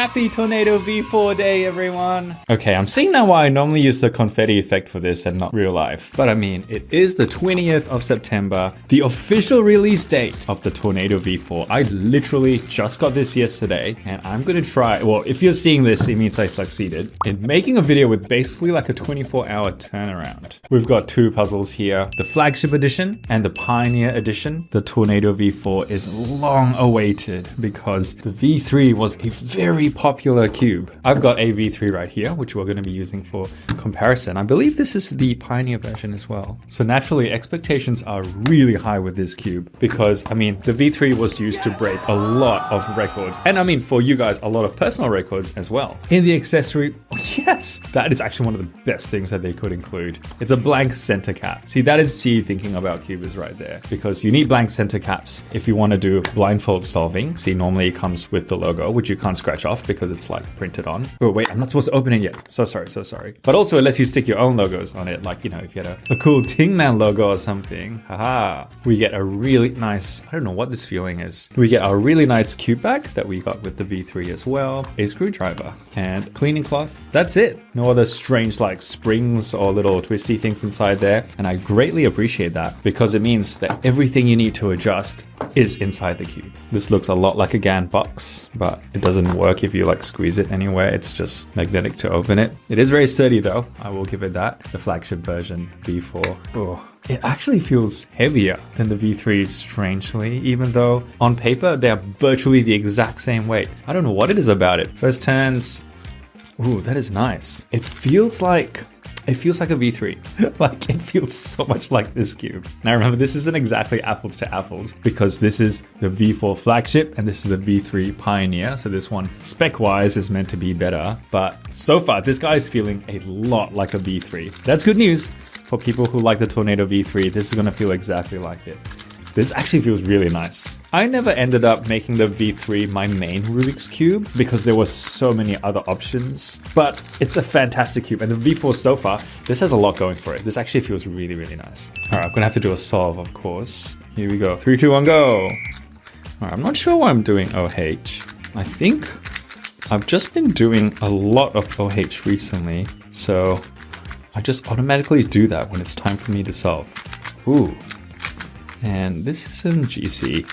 Happy Tornado V4 Day, everyone. Okay, I'm seeing now why I normally use the confetti effect for this and not real life. But I mean, it is the 20th of September, the official release date of the Tornado V4. I literally just got this yesterday and I'm gonna try, well, if you're seeing this, it means I succeeded in making a video with basically like a 24-hour turnaround. We've got two puzzles here, the Flagship edition and the Pioneer edition. The Tornado V4 is long awaited because the V3 was a very popular cube. I've got a V3 right here, which we're going to be using for comparison. I believe this is the Pioneer version as well. So naturally, expectations are really high with this cube because, I mean, the V3 was used to break a lot of records. And I mean, for you guys, a lot of personal records as well. In the accessory, yes, that is actually one of the best things that they could include. It's a blank center cap. See, that is C thinking about cubers right there, because you need blank center caps if you want to do blindfold solving. See, normally it comes with the logo, which you can't scratch off because it's like printed on. Oh wait, I'm not supposed to open it yet. So sorry, so sorry. But also it lets you stick your own logos on it. Like, you know, if you had a cool Ting Man logo or something, haha. We get a really nice, I don't know what this feeling is. We get a really nice cube bag that we got with the V3 as well, a screwdriver and cleaning cloth. That's it. No other strange like springs or little twisty things inside there. And I greatly appreciate that because it means that everything you need to adjust is inside the cube. This looks a lot like a GAN box, but it doesn't work if you like squeeze it anywhere. It's just magnetic to open it. It is very sturdy though. I will give it that. The Flagship version V4. Oh, it actually feels heavier than the V3s, strangely, even though on paper they are virtually the exact same weight. I don't know what it is about it. First turns. Ooh, that is nice. It feels like a V3. Like, it feels so much like this cube. Now remember, this isn't exactly apples to apples because this is the V4 Flagship and this is the V3 Pioneer. So this one spec-wise is meant to be better. But so far, this guy is feeling a lot like a V3. That's good news for people who like the Tornado V3. This is gonna feel exactly like it. This actually feels really nice. I never ended up making the V3 my main Rubik's Cube because there were so many other options, but it's a fantastic cube. And the V4 so far, this has a lot going for it. This actually feels really, really nice. All right, I'm gonna have to do a solve, of course. Here we go, 3, 2, 1, go. All right, I'm not sure why I'm doing OH. I think I've just been doing a lot of OH recently, so I just automatically do that when it's time for me to solve. Ooh. And this is in GC.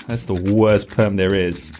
That's the worst perm there is.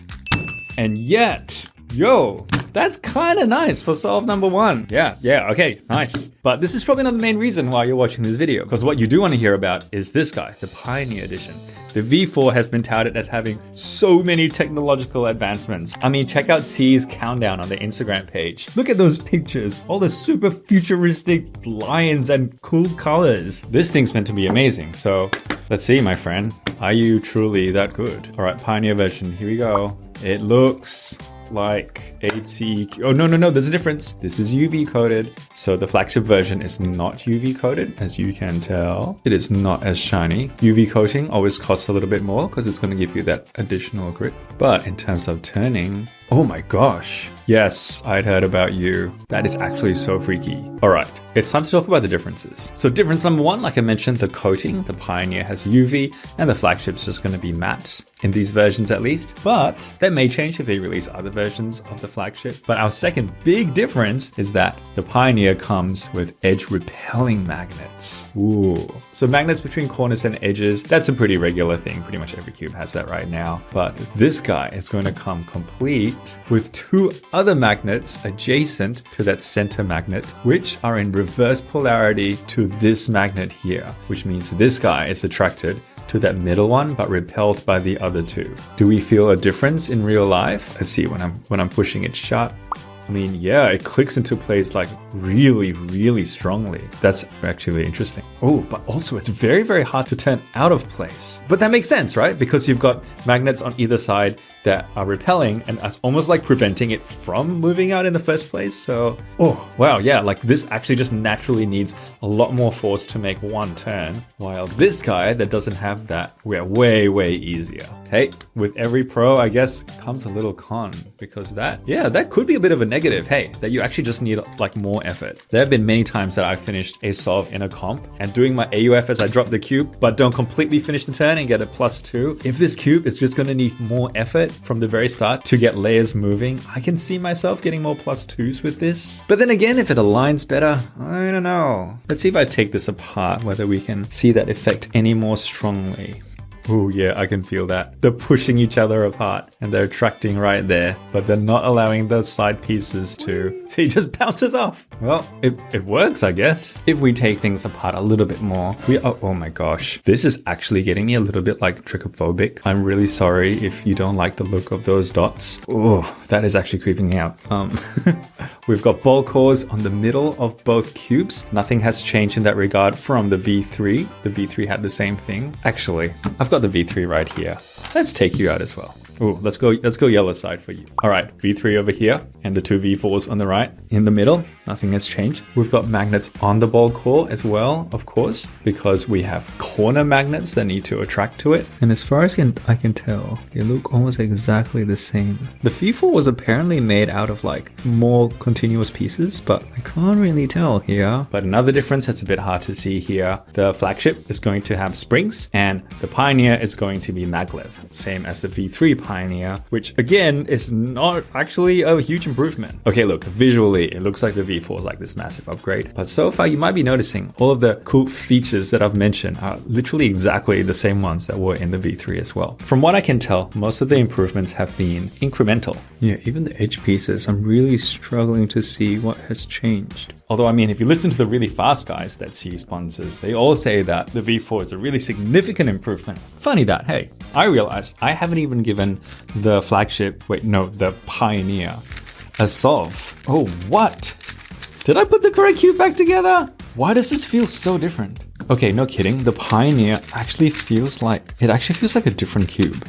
And yet, yo, that's kind of nice for solve number 1. Yeah, okay, nice. But this is probably not the main reason why you're watching this video, because what you do want to hear about is this guy, the Pioneer Edition. The V4 has been touted as having so many technological advancements. I mean, check out C's countdown on the Instagram page. Look at those pictures, all the super futuristic lines and cool colors. This thing's meant to be amazing. So let's see, my friend, are you truly that good? All right, Pioneer version, here we go. It looks like 8C. Oh, no, there's a difference. This is UV coated. So the Flagship version is not UV coated, as you can tell. It is not as shiny. UV coating always costs a little bit more because it's going to give you that additional grip. But in terms of turning, oh my gosh. Yes, I'd heard about you. That is actually so freaky. All right, it's time to talk about the differences. So difference number 1, like I mentioned, the coating. The Pioneer has UV and the Flagship's just going to be matte in these versions at least. But that may change if they release other versions of the Flagship. But our second big difference is that the Pioneer comes with edge repelling magnets. Ooh. So magnets between corners and edges, that's a pretty regular thing. Pretty much every cube has that right now. But this guy is going to come complete with 2 other magnets adjacent to that center magnet, which are in reverse polarity to this magnet here, which means this guy is attracted to that middle one, but repelled by the other 2. Do we feel a difference in real life? Let's see when I'm pushing it shut. I mean, yeah, it clicks into place like really, really strongly. That's actually interesting. Oh, but also it's very, very hard to turn out of place. But that makes sense, right? Because you've got magnets on either side that are repelling and that's almost like preventing it from moving out in the first place. So, oh, wow, yeah, like this actually just naturally needs a lot more force to make one turn, while this guy that doesn't have that, we're way, way easier. Hey, with every pro, I guess, comes a little con, because that could be a bit of a negative, hey, that you actually just need like more effort. There have been many times that I finished a solve in a comp and doing my AUF as I drop the cube, but don't completely finish the turn and get a +2. If this cube is just gonna need more effort, from the very start to get layers moving. I can see myself getting more +2s with this. But then again, if it aligns better, I don't know. Let's see if I take this apart, whether we can see that effect any more strongly. Oh yeah, I can feel that. They're pushing each other apart and they're attracting right there, but they're not allowing the side pieces to. See, it just bounces off. Well, it works, I guess. If we take things apart a little bit more, oh my gosh. This is actually getting me a little bit like trichophobic. I'm really sorry if you don't like the look of those dots. Oh, that is actually creeping me out. We've got ball cores on the middle of both cubes. Nothing has changed in that regard from the V3. The V3 had the same thing. Actually, I've got the V3 right here. Let's take you out as well. Oh, let's go yellow side for you. All right, V3 over here and the two V4s on the right. In the middle, nothing has changed. We've got magnets on the ball core as well, of course, because we have corner magnets that need to attract to it. And as far as I can tell, they look almost exactly the same. The V4 was apparently made out of like more continuous pieces, but I can't really tell here. But another difference that's a bit hard to see here, the Flagship is going to have springs and the Pioneer is going to be maglev, same as the V3 Pioneer, which again is not actually a huge improvement. Okay, look, visually it looks like the V4 is like this massive upgrade, but so far you might be noticing all of the cool features that I've mentioned are literally exactly the same ones that were in the V3 as well. From what I can tell, most of the improvements have been incremental. Yeah, even the edge pieces, I'm really struggling to see what has changed. Although, I mean, if you listen to the really fast guys that see sponsors, they all say that the V4 is a really significant improvement. Funny that, hey, I realized I haven't even given the Flagship, the Pioneer a solve. Oh, what? Did I put the correct cube back together? Why does this feel so different? Okay, no kidding. The Pioneer actually feels like a different cube.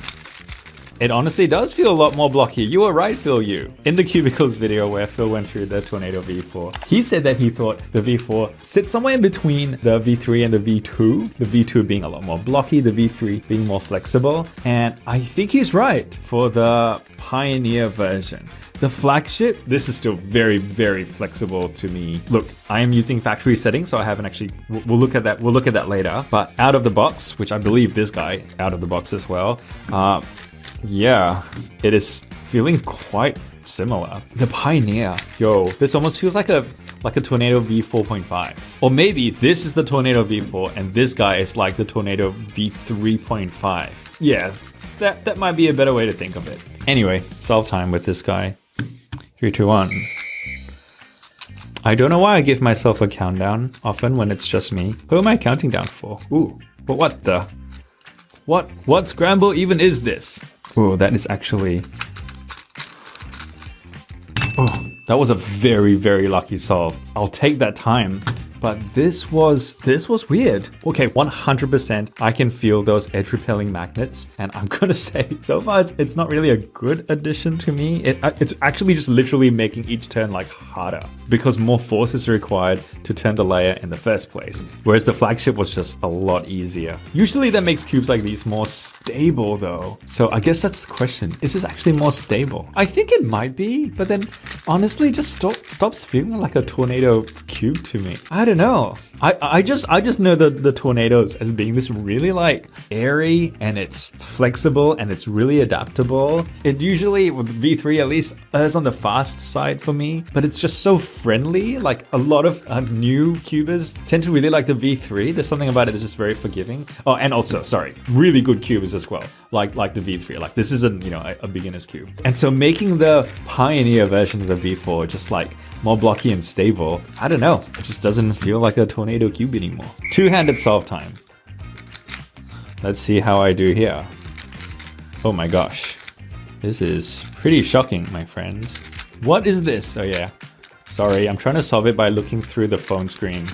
It honestly does feel a lot more blocky. You were right, Phil Yu. In the Cubicles video where Phil went through the Tornado V4, he said that he thought the V4 sits somewhere in between the V3 and the V2, the V2 being a lot more blocky, the V3 being more flexible. And I think he's right for the Pioneer version. The Flagship, this is still very, very flexible to me. Look, I am using factory settings, so I haven't actually, we'll look at that later. But out of the box, which I believe this guy out of the box as well, yeah, it is feeling quite similar. The Pioneer, this almost feels like a Tornado V4.5. Or maybe this is the Tornado V4 and this guy is like the Tornado V3.5. Yeah, that might be a better way to think of it. Anyway, solve time with this guy. 3, 2, 1. I don't know why I give myself a countdown often when it's just me. Who am I counting down for? Ooh, but what the? What scramble even is this? Oh, that is actually... Oh, that was a very, very lucky solve. I'll take that time. But this was weird. Okay, 100% I can feel those edge repelling magnets. And I'm gonna say, so far it's not really a good addition to me. It's actually just literally making each turn like harder because more force is required to turn the layer in the first place. Whereas the Flagship was just a lot easier. Usually that makes cubes like these more stable though. So I guess that's the question. Is this actually more stable? I think it might be, but then honestly just stops feeling like a Tornado cube to me. I don't know. I just know the Tornadoes as being this really like airy and it's flexible and it's really adaptable. It usually, with V3 at least, is on the fast side for me, but it's just so friendly. Like a lot of new cubers tend to really like the V3. There's something about it that's just very forgiving. Oh, and also, sorry, really good cubers as well. Like the V3. Like this is a beginner's cube. And so making the Pioneer version of the V4 just like more blocky and stable, I don't know. It just doesn't feel like a Tornado cube anymore. Two-handed solve time. Let's see how I do here. Oh my gosh. This is pretty shocking, my friends. What is this? Oh yeah. Sorry, I'm trying to solve it by looking through the phone screen.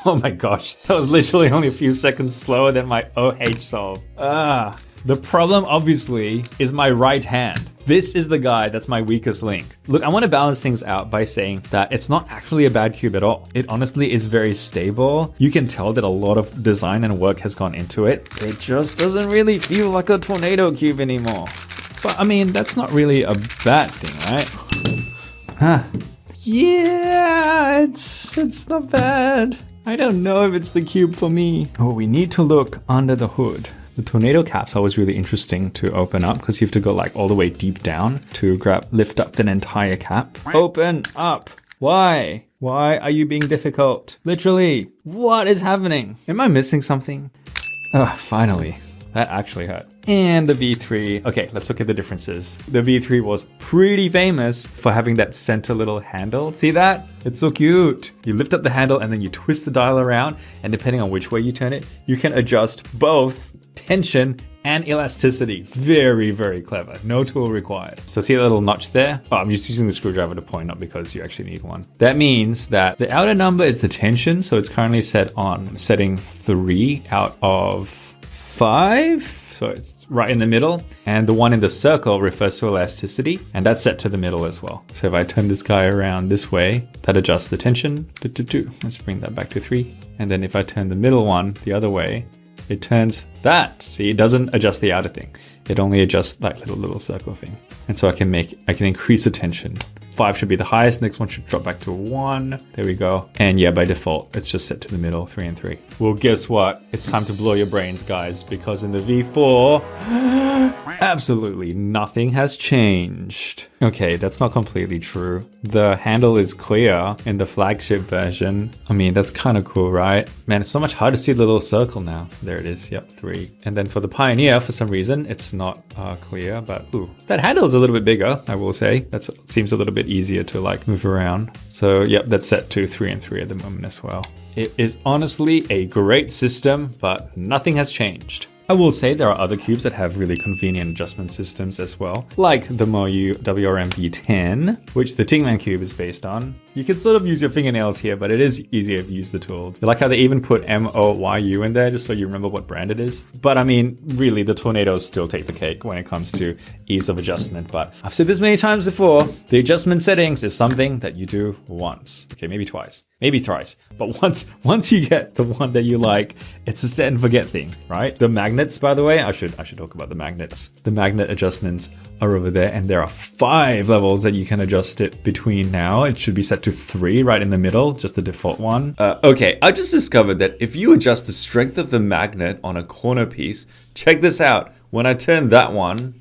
Oh my gosh. That was literally only a few seconds slower than my OH solve. The problem, obviously, is my right hand. This is the guy that's my weakest link. Look, I want to balance things out by saying that it's not actually a bad cube at all. It honestly is very stable. You can tell that a lot of design and work has gone into it. It just doesn't really feel like a Tornado cube anymore. But I mean, that's not really a bad thing, right? Huh. Yeah, it's not bad. I don't know if it's the cube for me. Oh, we need to look under the hood. The tornado caps are always really interesting to open up because you have to go like all the way deep down to lift up the entire cap. Open up. Why? Why are you being difficult? Literally, what is happening? Am I missing something? Oh, finally. That actually hurt. And the V3. Okay, let's look at the differences. The V3 was pretty famous for having that center little handle. See that? It's so cute. You lift up the handle and then you twist the dial around, and depending on which way you turn it, you can adjust both tension and elasticity. Very, very clever. No tool required. So see that little notch there? Oh, I'm just using the screwdriver to point, not because you actually need one. That means that the outer number is the tension. So it's currently set on setting 3 out of 5. So it's right in the middle. And the one in the circle refers to elasticity, and that's set to the middle as well. So if I turn this guy around this way, that adjusts the tension. Let's bring that back to 3. And then if I turn the middle one the other way, it turns that. See, it doesn't adjust the outer thing. It only adjusts that little circle thing. And so I can increase the tension. 5 should be the highest. Next one should drop back to 1. There we go. And yeah, by default, it's just set to the middle, 3 and 3. Well, guess what? It's time to blow your brains, guys, because in the V4, absolutely nothing has changed. Okay, that's not completely true. The handle is clear in the flagship version. I mean, that's kind of cool, right? Man, it's so much harder to see the little circle now. There it is. Yep, 3. And then for the Pioneer, for some reason, it's not clear, but ooh, that handle is a little bit bigger, I will say. That seems a little bit easier to like move around. So yep, that's set to 3 and 3 at the moment as well. It is honestly a great system, but nothing has changed. I will say there are other cubes that have really convenient adjustment systems as well, like the Moyu WRM-V10, which the Tingman cube is based on. You can sort of use your fingernails here, but it is easier if you use the tools. I like how they even put MOYU in there just so you remember what brand it is. But I mean, really, the tornadoes still take the cake when it comes to ease of adjustment. But I've said this many times before, the adjustment settings is something that you do once. Okay, maybe twice, maybe thrice. But once you get the one that you like, it's a set and forget thing, right? The magnets, by the way, I should talk about the magnets. The magnet adjustments are over there, and there are 5 levels that you can adjust it between now. It should be set to 3 right in the middle, just the default one. Okay, I just discovered that if you adjust the strength of the magnet on a corner piece, check this out. When I turn that one,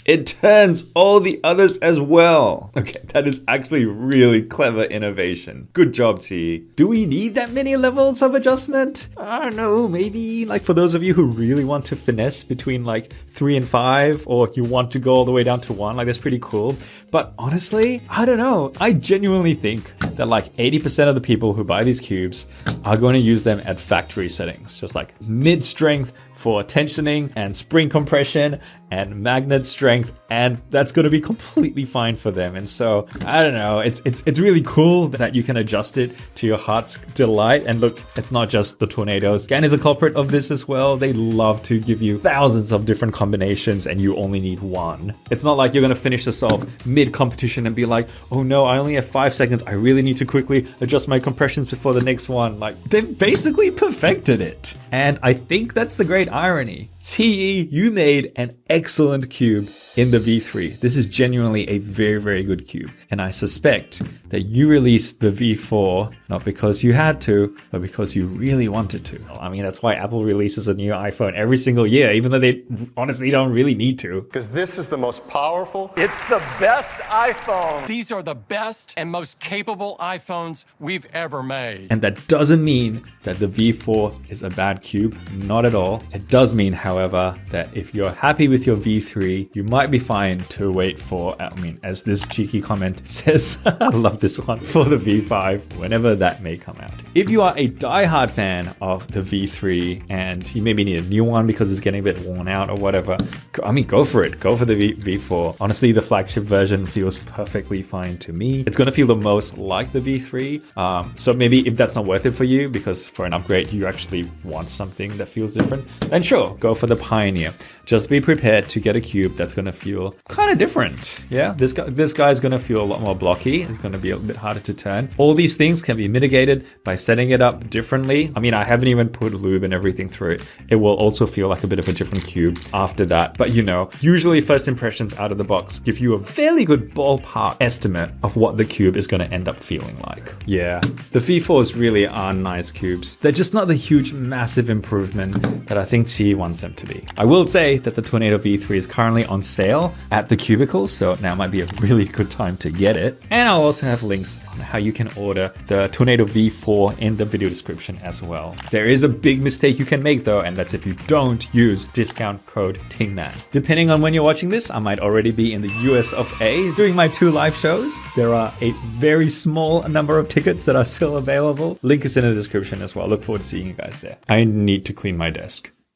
it turns all the others as well. Okay, that is actually really clever innovation. Good job, T. Do we need that many levels of adjustment? I don't know, maybe like for those of you who really want to finesse between like 3 and 5, or you want to go all the way down to 1, like that's pretty cool. But honestly, I don't know. I genuinely think that like 80% of the people who buy these cubes are going to use them at factory settings, just like mid-strength for tensioning and spring compression and magnet strength, and that's going to be completely fine for them. And so I don't know, it's really cool that you can adjust it to your heart's delight. And look, it's not just the tornadoes. GAN is a culprit of this as well. They love to give you thousands of different combinations and you only need one. It's not like you're going to finish the solve mid-competition and be like, oh no, I only have 5 seconds, I really need to quickly adjust my compressions before the next one. Like, they've basically perfected it. And I think that's the great irony. TE, you made an excellent cube in the V3. This is genuinely a very, very good cube. And I suspect that you released the V4 not because you had to, but because you really wanted to. I mean, that's why Apple releases a new iPhone every single year, even though they honestly don't really need to. Because this is the most powerful. It's the best iPhone. These are the best and most capable iPhones we've ever made. And that doesn't mean that the V4 is a bad cube. Not at all. It does mean, however, that if you're happy with your V3, you might be fine to wait for, I mean, as this cheeky comment says, I love this one, for the V5, whenever that may come out. If you are a diehard fan of the V3 and you maybe need a new one because it's getting a bit worn out or whatever, I mean, go for it. Go for the V4. Honestly, the flagship version feels perfectly fine to me. It's going to feel the most like the V3. So maybe if that's not worth it for you, because for an upgrade, you actually want something that feels different, then sure, go for the Pioneer. Just be prepared to get a cube that's going to feel feel kind of different. Yeah, this guy's going to feel a lot more blocky. It's going to be a bit harder to turn. All these things can be mitigated by setting it up differently. I mean, I haven't even put lube and everything through it. It will also feel like a bit of a different cube after that. But you know, usually first impressions out of the box give you a fairly good ballpark estimate of what the cube is going to end up feeling like. Yeah, the V4s really are nice cubes. They're just not the huge, massive improvement that I think T wants them to be. I will say that the Tornado V3 is currently on sale at the Cubicles, so now might be a really good time to get it. And I'll also have links on how you can order the Tornado V4 in the video description as well. There is a big mistake you can make though, and that's if you don't use discount code THINGNAT. Depending on when you're watching this, I might already be in the US of A doing my 2 live shows. There are a very small number of tickets that are still available. Link is in the description as well. Look forward to seeing you guys there. I need to clean my desk.